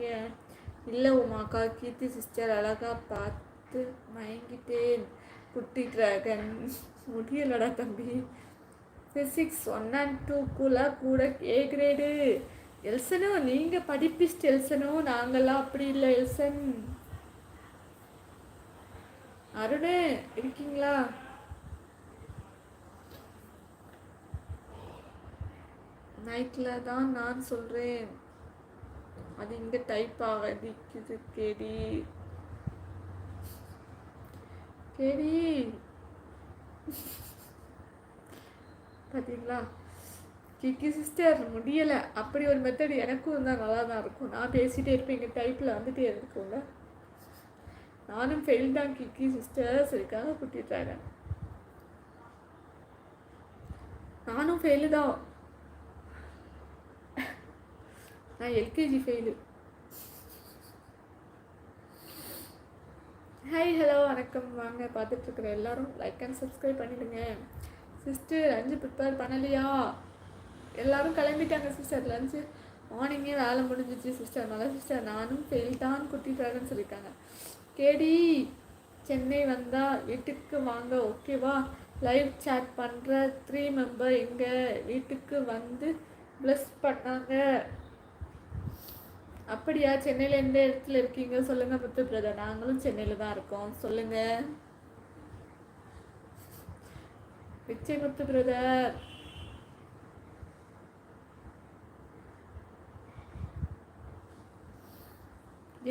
இருக்கீங்க? இல்லை உமாக்கா, கீர்த்தி சிஸ்டர் அழகாக பார்த்து மயங்கிட்டேன். குட்டி ட்ராகன் முடியலடா தம்பி. ஃபிசிக்ஸ் 1 and 2 கூட ஏ கிரேடு. எல்சனோ நீங்கள் படிப்பிஸ்ட் எல்சனோ, நாங்கள்லாம் அப்படி இல்லை எல்சன். அருணே இருக்கீங்களா? நைட்டில் தான் நான் சொல்கிறேன், அது இங்கே டைப் ஆகிக்குது. கேடி கேடி பார்த்தீங்களா? கிக்கி சிஸ்டர் முடியலை. அப்படி ஒரு மெத்தட் எனக்கும் இருந்தால் நல்லா தான் இருக்கும். நான் பேசிகிட்டே இருப்பேன், இங்கே டைப்பில் வந்துட்டே இருக்கும்ல. நானும் ஃபெயில் தான் கிக்கி சிஸ்டர், சரிக்காக கூட்டிட்டாங்க. நானும் ஃபெயிலு தான். நான் எல்கேஜி ஃபெயிலு. ஹாய் ஹலோ வணக்கம். வாங்க, பார்த்துட்ருக்குற எல்லோரும் லைக் அண்ட் சப்ஸ்கிரைப் பண்ணிவிடுங்க. சிஸ்டர் லஞ்சு ப்ரிப்பேர் பண்ணலையா? எல்லோரும் கிளம்பிட்டாங்க சிஸ்டர். லஞ்சு மார்னிங்கே வேலை முடிஞ்சிச்சு சிஸ்டர். நல்லா சிஸ்டர், நானும் ஃபெயில் தான் கூட்டிட்டாங்கன்னு சொல்லியிருக்காங்க. கேடி சென்னை வந்தால் வீட்டுக்கு வாங்க, ஓகேவா? லைவ் சேட் பண்ணுற 3 மெம்பர் எங்கள் வீட்டுக்கு வந்து ப்ளஸ் பண்ணாங்க. அப்படியா? சென்னையில் எந்த இடத்துல இருக்கீங்க சொல்லுங்கள் முத்து பிரதர். நாங்களும் சென்னையில் தான் இருக்கோம். சொல்லுங்கள் விச்சை முத்து பிரதர்.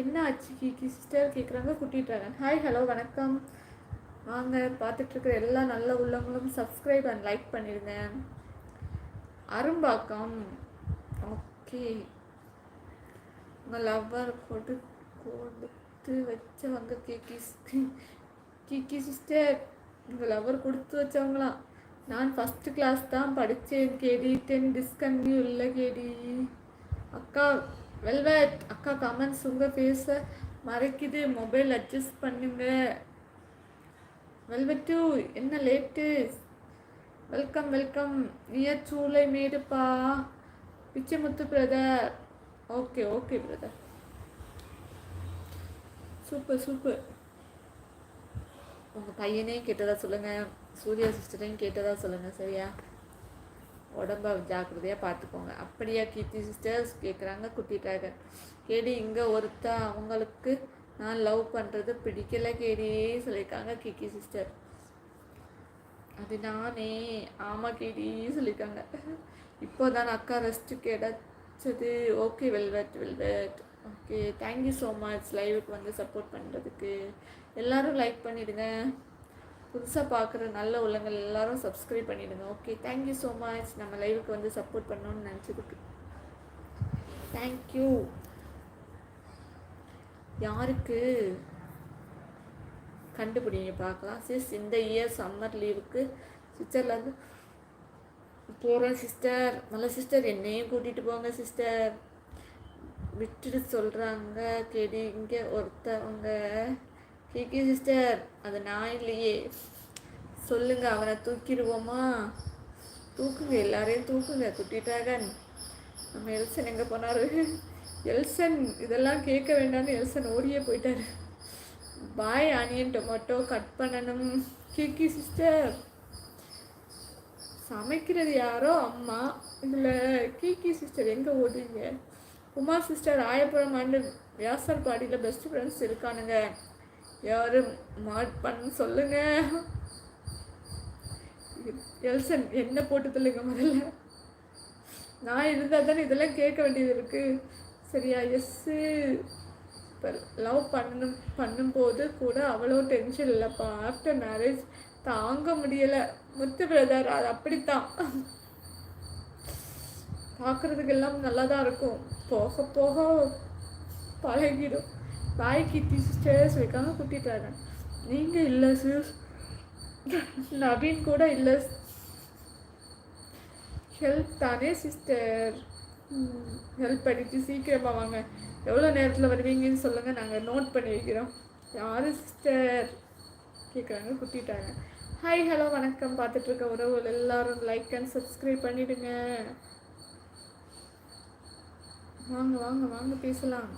என்ன ஆச்சு கீக்கி சிஸ்டர் கேட்குறாங்க, கூட்டிட்டாங்க. ஹாய் ஹலோ வணக்கம். வாங்க, பார்த்துட்ருக்குற எல்லா நல்ல உள்ளவங்களும் சப்ஸ்கிரைப் அண்ட் லைக் பண்ணிடுங்க. அரும்பாக்கம் ஓகே. உங்கள் லவ்வர் கொடுத்து வச்சவங்க கீக்கி சிஸ்டர். உங்கள் லவ்வர் கொடுத்து வச்சவங்களாம். நான் ஃபஸ்ட்டு கிளாஸ் தான் படித்தேன் கேடி. 10 டிஸ்கன்யூ இல்லை கேடி. அக்கா வெல்வெட் அக்கா கமெண்ட்ஸ் உங்கள் ஃபேஸை மறைக்குது, மொபைல் அட்ஜஸ்ட் பண்ணுங்க. வெல்வெட்டு என்ன லேட்டு? Welcome welcome. நியர் சூளை மேடுப்பா. Pichaimuthu brother. Okay okay brother, super super. உங்கள் பையனையும் கேட்டதா சொல்லுங்கள், சூர்யா சிஸ்டரையும் கேட்டதா சொல்லுங்கள், சரியா? உடம்ப ஜாக்கிரதையாக பார்த்துக்கோங்க. அப்படியா கீர்த்தி சிஸ்டர்ஸ் கேட்குறாங்க, குட்டிட்டாங்க. கேடி இங்கே ஒருத்தா அவங்களுக்கு நான் லவ் பண்ணுறது பிடிக்கல கேடி சொல்லியிருக்காங்க கிக்கி சிஸ்டர். அது நானே. ஆமாம் கேடி சொல்லியிருக்காங்க. இப்போ தான் அக்கா ரெஸ்ட்டு கிடச்சது. Okay velvet velvet. Okay, thank you so much லைவுக்கு வந்து சப்போர்ட் பண்ணுறதுக்கு. எல்லோரும் லைக் பண்ணிவிடுங்க. புதுசாக பார்க்குற நல்ல உள்ளங்கள் எல்லோரும் சப்ஸ்கிரைப் பண்ணிவிடுங்க. ஓகே, தேங்க்யூ ஸோ மச் நம்ம லைவுக்கு வந்து சப்போர்ட் பண்ணணும்னு நினச்சதுக்கு. தேங்க்யூ. யாருக்கு கண்டுபிடிங்க பார்க்கலாம். சிஸ் இந்த இயர் சம்மர் லீவுக்கு சுவிட்சர்லாந்து போகிறேன் சிஸ்டர். நல்ல சிஸ்டர், என்னையும் கூட்டிகிட்டு போங்க சிஸ்டர். விட்டுட்டு சொல்கிறாங்க கேடி இங்கே ஒருத்தவங்க. கேக்கி சிஸ்டர் அது நான் இல்லையே. சொல்லுங்கள், அவனை தூக்கிடுவோமா? தூக்குங்க, எல்லாரையும் தூக்குங்க. குட்டிட்டாகன் நம்ம எல்சன் எங்கே போனார்? எல்சன் இதெல்லாம் கேட்க வேண்டாம்னு எல்சன் ஓடியே போயிட்டார். பாய் ஆனியன் டொமேட்டோ கட் பண்ணணும். கேக்கி சிஸ்டர் சமைக்கிறது யாரோ அம்மா. இதில் கீக்கி சிஸ்டர் எங்கே ஓடுறீங்க? உமா சிஸ்டர் ஆயப்புறம் ஆண்டு வியாசர் பாடியில் பெஸ்ட் ஃப்ரெண்ட்ஸ் இருக்கானுங்க. யாரும் மாட் பண்ண சொல்லுங்க. எல்சன் என்ன போட்டு சொல்லுங்க முதல்ல. நான் இருந்தால் தானே இதெல்லாம் கேட்க வேண்டியது இருக்குது, சரியா? எஸ்ஸு இப்போ லவ் பண்ணும்போது கூட அவ்வளோ டென்ஷன் இல்லைப்பா. ஆஃப்டர் மேரேஜ் தாங்க முடியலை முத்து பிரதர். அது அப்படித்தான், பார்க்குறதுக்கெல்லாம் நல்லா தான் இருக்கும், போக போக பழகிடும். பாய் கீர்த்தி சிஸ்டர்ஸ் வைக்காம கூட்டிட்டாங்க. நீங்கள் இல்லை சிஸ், நவீன் கூட இல்லை. ஹெல்ப் தானே சிஸ்டர், ஹெல்ப் பண்ணிட்டு சீக்கிரமாக வாங்க. எவ்வளோ நேரத்தில் வருவீங்கன்னு சொல்லுங்கள், நாங்கள் நோட் பண்ணி வைக்கிறோம். யார் சிஸ்டர் கேட்குறாங்க, குட்டிட்டாங்க. ஹாய் ஹலோ வணக்கம். பார்த்துட்ருக்க உறவுகள் எல்லோரும் லைக் அண்ட் சப்ஸ்கிரைப் பண்ணிவிடுங்க. வாங்க வாங்க வாங்க பேசலாம்.